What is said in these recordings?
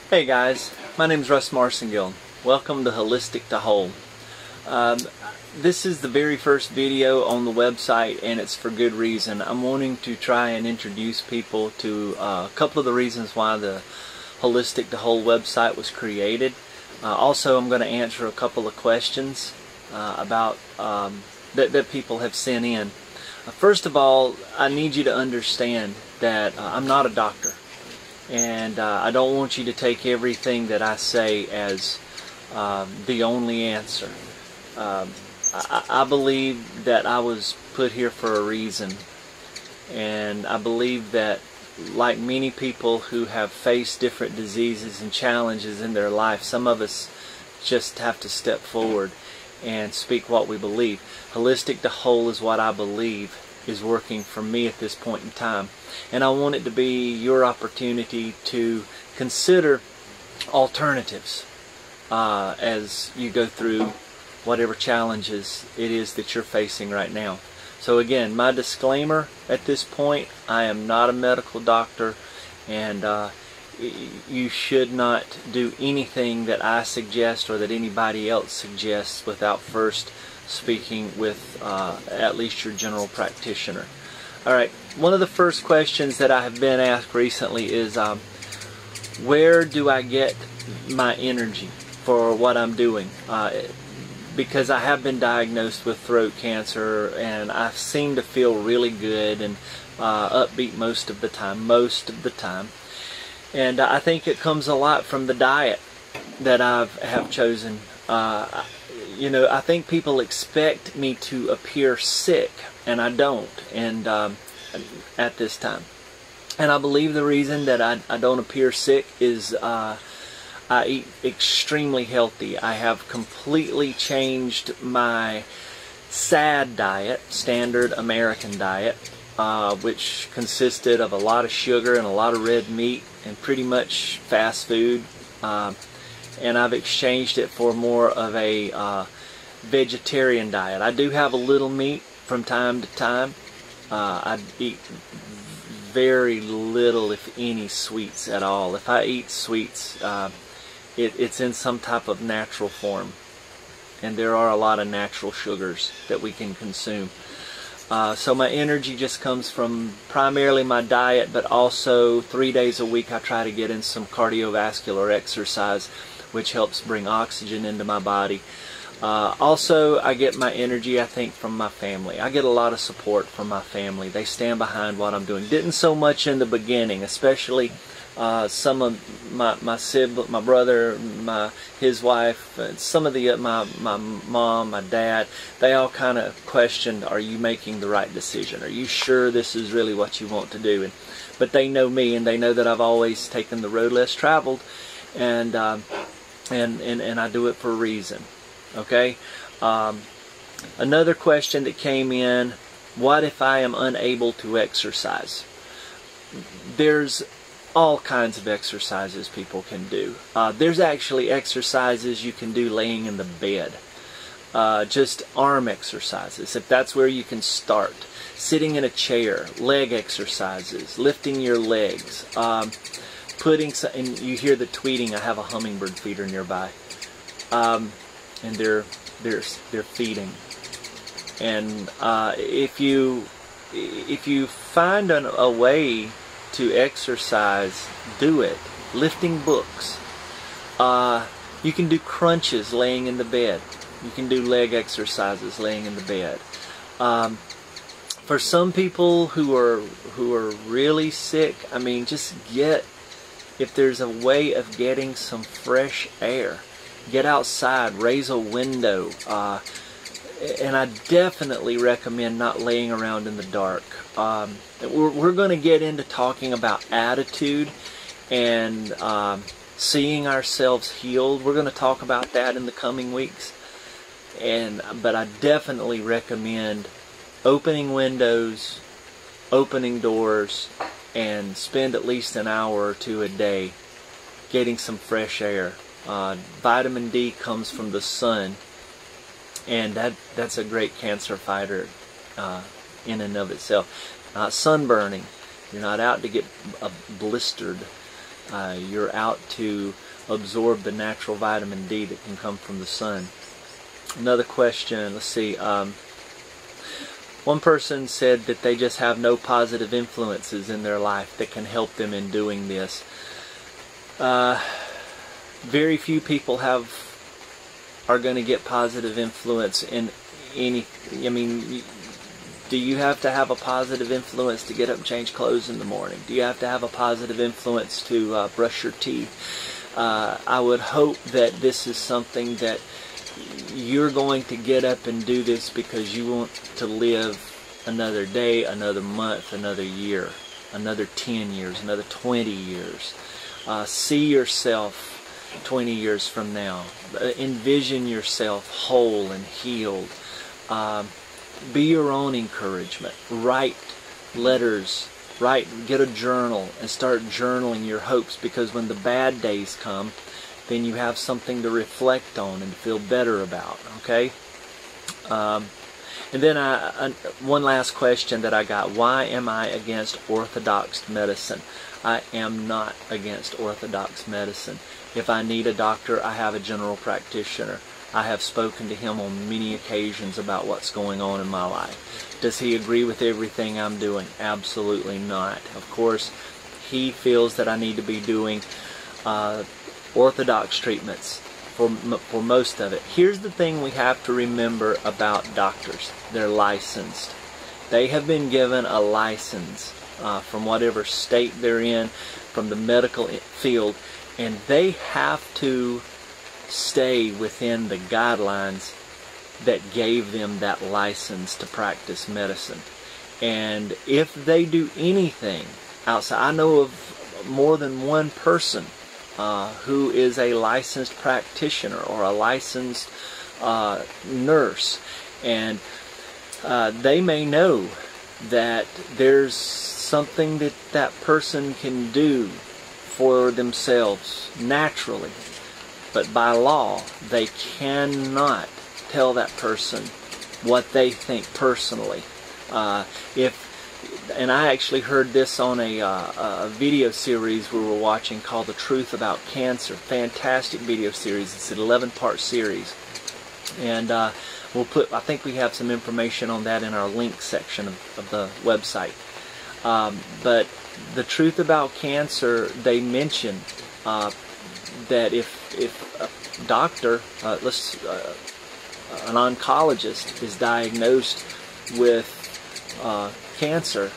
Hey guys, my name is Russ Marcingill. Welcome to Holistic to Whole. This is the very first video on the website, and it's for good reason. I'm wanting to try and introduce people to a couple of the reasons why the Holistic to Whole website was created. Also, I'm going to answer a couple of questions about that people have sent in. First of all, I need you to understand that I'm not a doctor. And I don't want you to take everything that I say as the only answer. I believe that I was put here for a reason. And I believe that, like many people who have faced different diseases and challenges in their life, some of us just have to step forward and speak what we believe. Holistic to Whole is what I believe is working for me at this point in time. And I want it to be your opportunity to consider alternatives as you go through whatever challenges it is that you're facing right now. So again, my disclaimer at this point, I am not a medical doctor, and you should not do anything that I suggest or that anybody else suggests without first speaking with at least your general practitioner. Alright, one of the first questions that I have been asked recently is where do I get my energy for what I'm doing? Because I have been diagnosed with throat cancer, and I seem to feel really good and upbeat most of the time. And I think it comes a lot from the diet that I have chosen. You know, I think people expect me to appear sick, and I don't, and at this time. And I believe the reason that I don't appear sick is I eat extremely healthy. I have completely changed my SAD diet, standard American diet, which consisted of a lot of sugar and a lot of red meat and pretty much fast food. And I've exchanged it for more of a vegetarian diet. I do have a little meat from time to time. I eat very little, if any, sweets at all. If I eat sweets, it's in some type of natural form. And there are a lot of natural sugars that we can consume. So my energy just comes from primarily my diet, but also 3 days a week I try to get in some cardiovascular exercise, which helps bring oxygen into my body. Also, I get my energy, I think, from my family. I get a lot of support from my family. They stand behind what I'm doing. Didn't so much in the beginning, especially some of my sibling, my brother, his wife, some of my mom, my dad. They all kind of questioned, "Are you making the right decision? Are you sure this is really what you want to do?" But they know me, and they know that I've always taken the road less traveled, and I do it for a reason. Okay. Another question that came in: what if I am unable to exercise? There's all kinds of exercises people can do. There's actually exercises you can do laying in the bed. Just arm exercises, if that's where you can start. Sitting in a chair, leg exercises, lifting your legs, and you hear the tweeting. I have a hummingbird feeder nearby, and they're feeding. And if you find a way to exercise, do it. Lifting books. You can do crunches laying in the bed. You can do leg exercises laying in the bed. For some people who are really sick, I mean, just if there's a way of getting some fresh air, get outside, raise a window. And I definitely recommend not laying around in the dark. We're going to get into talking about attitude and seeing ourselves healed. We're going to talk about that in the coming weeks. But I definitely recommend opening windows, opening doors, and spend at least an hour or two a day getting some fresh air. Vitamin D comes from the sun, and that's a great cancer fighter in and of itself. Sunburning. You're not out to get blistered. You're out to absorb the natural vitamin D that can come from the sun. Another question, let's see. One person said that they just have no positive influences in their life that can help them in doing this. Very few people are going to get positive influence in any. I mean, do you have to have a positive influence to get up and change clothes in the morning? Do you have to have a positive influence to brush your teeth? I would hope that this is something that you're going to get up and do this because you want to live another day, another month, another year, another 10 years, another 20 years. See yourself 20 years from now. Envision yourself whole and healed. Be your own encouragement. Write letters. Get a journal and start journaling your hopes, because when the bad days come, then you have something to reflect on and feel better about. Okay? And then one last question that I got: why am I against orthodox medicine? I am not against orthodox medicine. If I need a doctor, I have a general practitioner. I have spoken to him on many occasions about what's going on in my life. Does he agree with everything I'm doing? Absolutely not. Of course, he feels that I need to be doing orthodox treatments for most of it. Here's the thing we have to remember about doctors. They're licensed. They have been given a license from whatever state they're in, from the medical field, and they have to stay within the guidelines that gave them that license to practice medicine. And if they do anything outside, I know of more than one person who is a licensed practitioner or a licensed nurse, and they may know that there's something that that person can do for themselves naturally, but by law they cannot tell that person what they think personally. And I actually heard this on a video series we were watching called The Truth About Cancer. Fantastic video series. It's an 11-part series, and we'll put, I think we have some information on that in our link section of the website. But The Truth About Cancer, they mention that if a doctor, an oncologist, is diagnosed with cancer,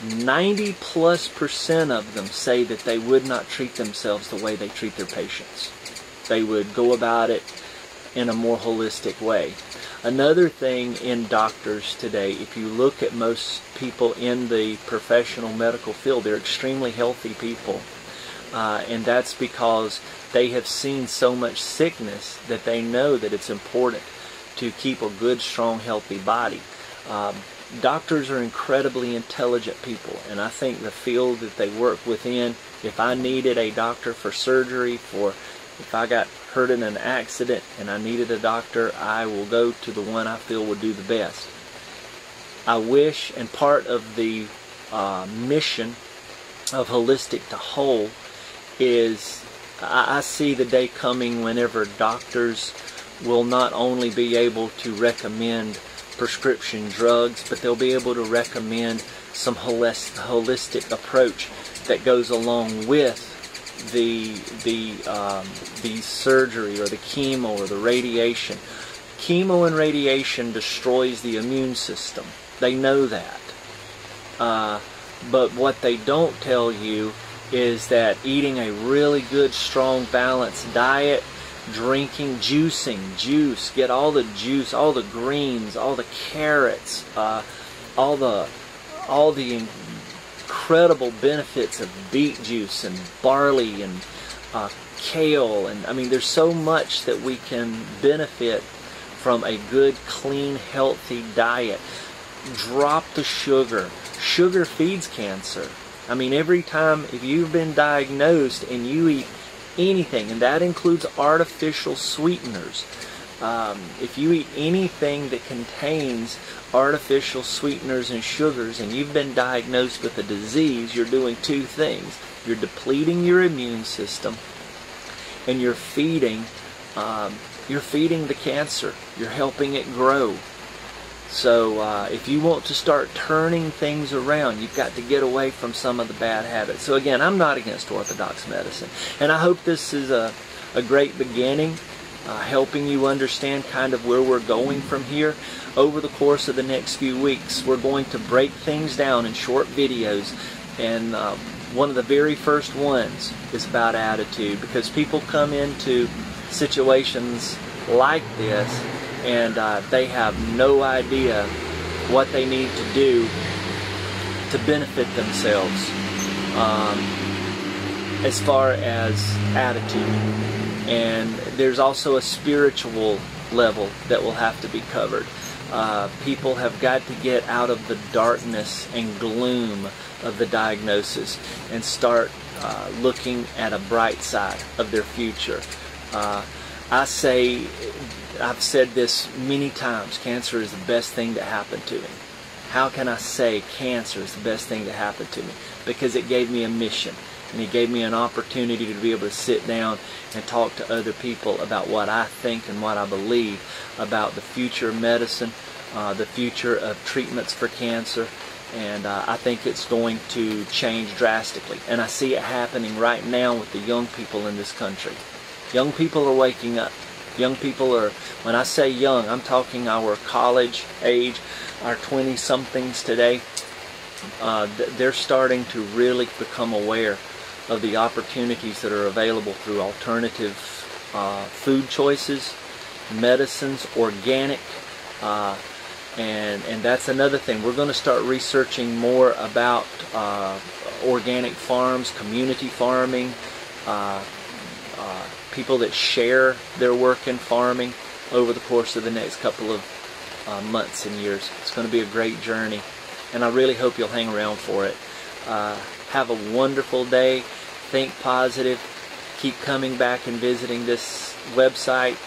90+% of them say that they would not treat themselves the way they treat their patients. They would go about it in a more holistic way. Another thing in doctors today, if you look at most people in the professional medical field, they're extremely healthy people. And that's because they have seen so much sickness that they know that it's important to keep a good, strong, healthy body. Doctors are incredibly intelligent people, and I think the field that they work within, if I needed a doctor for surgery, if I got hurt in an accident and I needed a doctor, I will go to the one I feel would do the best. I wish, and part of the mission of Holistic to Whole is, I see the day coming whenever doctors will not only be able to recommend prescription drugs, but they'll be able to recommend some holistic approach that goes along with the surgery or the chemo or the radiation. Chemo and radiation destroys the immune system. They know that. But what they don't tell you is that eating a really good, strong, balanced diet, drinking, juice, get all the juice, all the greens, all the carrots, all the incredible benefits of beet juice and barley and kale, and I mean, there's so much that we can benefit from a good, clean, healthy diet. Drop the sugar. Sugar feeds cancer. I mean, every time, if you've been diagnosed and you eat anything, and that includes artificial sweeteners, If you eat anything that contains artificial sweeteners and sugars and you've been diagnosed with a disease, you're doing two things. You're depleting your immune system and you're feeding the cancer. You're helping it grow. So if you want to start turning things around, you've got to get away from some of the bad habits. So again, I'm not against orthodox medicine. And I hope this is a great beginning, helping you understand kind of where we're going from here. Over the course of the next few weeks, we're going to break things down in short videos. And one of the very first ones is about attitude, because people come into situations like this and they have no idea what they need to do to benefit themselves as far as attitude. And there's also a spiritual level that will have to be covered. People have got to get out of the darkness and gloom of the diagnosis and start looking at a bright side of their future. I've said this many times, cancer is the best thing that happened to me. How can I say cancer is the best thing that happened to me? Because it gave me a mission, and it gave me an opportunity to be able to sit down and talk to other people about what I think and what I believe about the future of medicine, the future of treatments for cancer, and I think it's going to change drastically. And I see it happening right now with the young people in this country. Young people are waking up. Young people are, when I say young, I'm talking our college age, our 20-somethings today. They're starting to really become aware of the opportunities that are available through alternative food choices, medicines, organic, and that's another thing. We're going to start researching more about organic farms, community farming, people that share their work in farming over the course of the next couple of months and years. It's going to be a great journey, and I really hope you'll hang around for it. Have a wonderful day. Think positive. Keep coming back and visiting this website,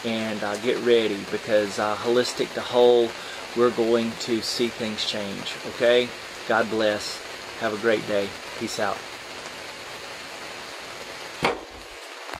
and get ready, because Holistic to Whole, we're going to see things change. Okay? God bless. Have a great day. Peace out.